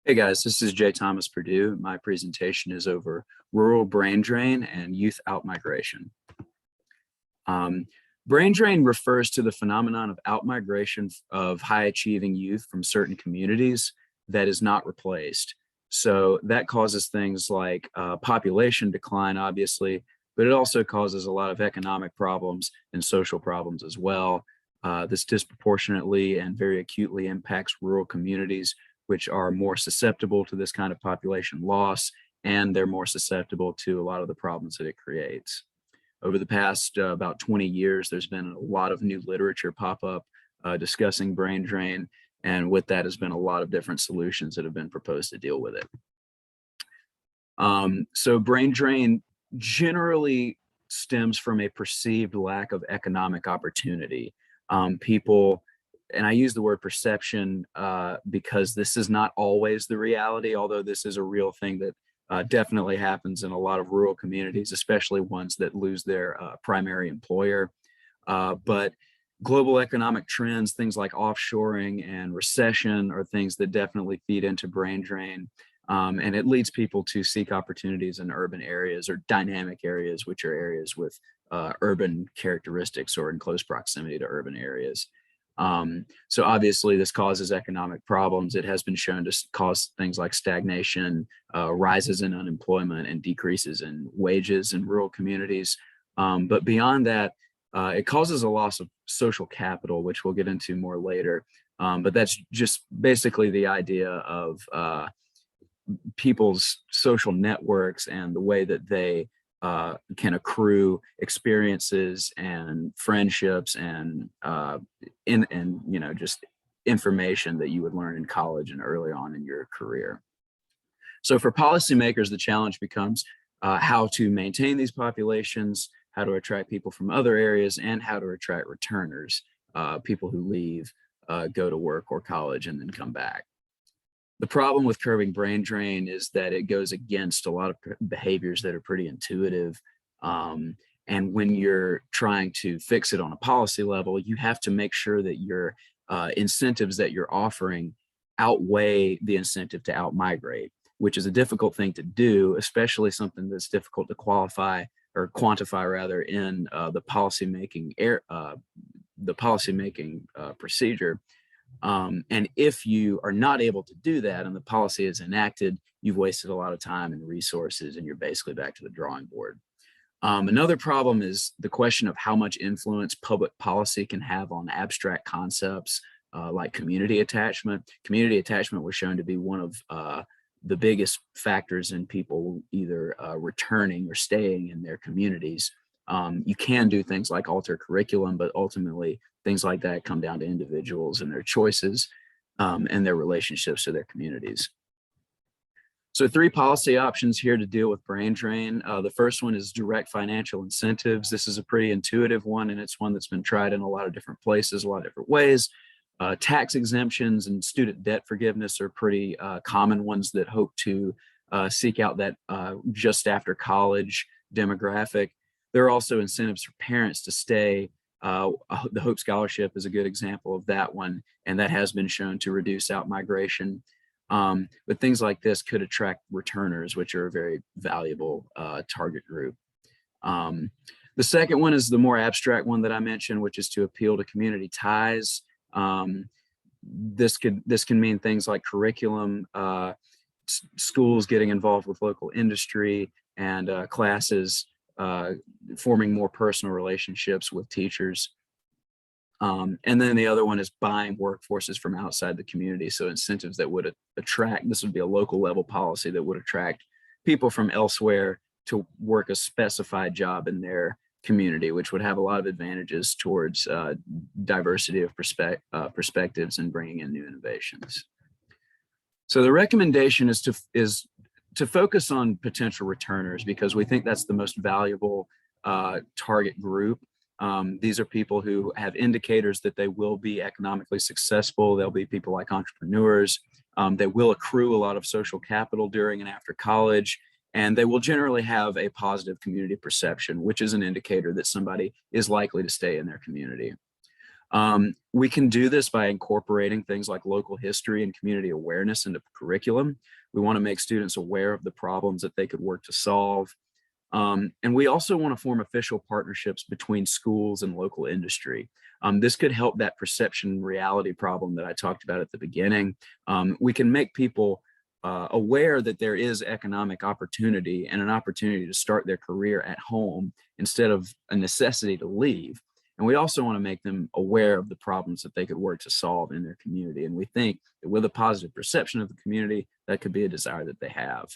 Hey guys, this is Jay Thomas Purdue. My presentation is over rural brain drain and youth outmigration. Um, Brain drain refers to the phenomenon of outmigration of high achieving youth from certain communities that is not replaced. So that causes things like population decline, obviously, but it also causes a lot of economic problems and social problems as well. This disproportionately and very acutely impacts rural communities, which are more susceptible to this kind of population loss, and they're more susceptible to a lot of the problems that it creates. Over the past about 20 years, there's been a lot of new literature pop up discussing brain drain. And with that has been a lot of different solutions that have been proposed to deal with it. So brain drain generally stems from a perceived lack of economic opportunity. People, and I use the word perception because this is not always the reality, although this is a real thing that definitely happens in a lot of rural communities, especially ones that lose their primary employer. But global economic trends, things like offshoring and recession, are things that definitely feed into brain drain. And it leads people to seek opportunities in urban areas or dynamic areas, which are areas with urban characteristics or in close proximity to urban areas. So obviously this causes economic problems. It has been shown to cause things like stagnation, rises in unemployment, and decreases in wages in rural communities. But beyond that, it causes a loss of social capital, which we'll get into more later. But that's just basically the idea of people's social networks and the way that they can accrue experiences and friendships and just information that you would learn in college and early on in your career. So for policymakers, the challenge becomes how to maintain these populations, how to attract people from other areas, and how to attract returners, people who leave, go to work or college, and then come back. The problem with curbing brain drain is that it goes against a lot of behaviors that are pretty intuitive. And when you're trying to fix it on a policy level, you have to make sure that your incentives that you're offering outweigh the incentive to outmigrate, which is a difficult thing to do, especially something that's difficult to qualify or quantify rather in the policymaking procedure. And if you are not able to do that and the policy is enacted, you've wasted a lot of time and resources, and you're basically back to the drawing board. Another problem is the question of how much influence public policy can have on abstract concepts like community attachment. Community attachment was shown to be one of the biggest factors in people either returning or staying in their communities. You can do things like alter curriculum, but ultimately things like that come down to individuals and their choices and their relationships to their communities. So 3 policy options here to deal with brain drain. The first one is direct financial incentives. This is a pretty intuitive one, and it's one that's been tried in a lot of different places, a lot of different ways. Tax exemptions and student debt forgiveness are pretty common ones that hope to seek out that just after college demographic. There are also incentives for parents to stay. The Hope Scholarship is a good example of that one, and that has been shown to reduce outmigration. But things like this could attract returners, which are a very valuable target group. The second one is the more abstract one that I mentioned, which is to appeal to community ties. This can mean things like curriculum, schools getting involved with local industry, and classes forming more personal relationships with teachers. And then the other one is buying workforces from outside the community. So incentives that would attract, this would be a local level policy that would attract people from elsewhere to work a specified job in their community, which would have a lot of advantages towards diversity of perspectives and bringing in new innovations. So the recommendation is to focus on potential returners, because we think that's the most valuable target group. These are people who have indicators that they will be economically successful. They'll be people like entrepreneurs. They will accrue a lot of social capital during and after college, and they will generally have a positive community perception, which is an indicator that somebody is likely to stay in their community. We can do this by incorporating things like local history and community awareness into curriculum. We want to make students aware of the problems that they could work to solve. And we also want to form official partnerships between schools and local industry. This could help that perception reality problem that I talked about at the beginning. We can make people aware that there is economic opportunity and an opportunity to start their career at home instead of a necessity to leave. And we also want to make them aware of the problems that they could work to solve in their community. And we think that with a positive perception of the community, that could be a desire that they have.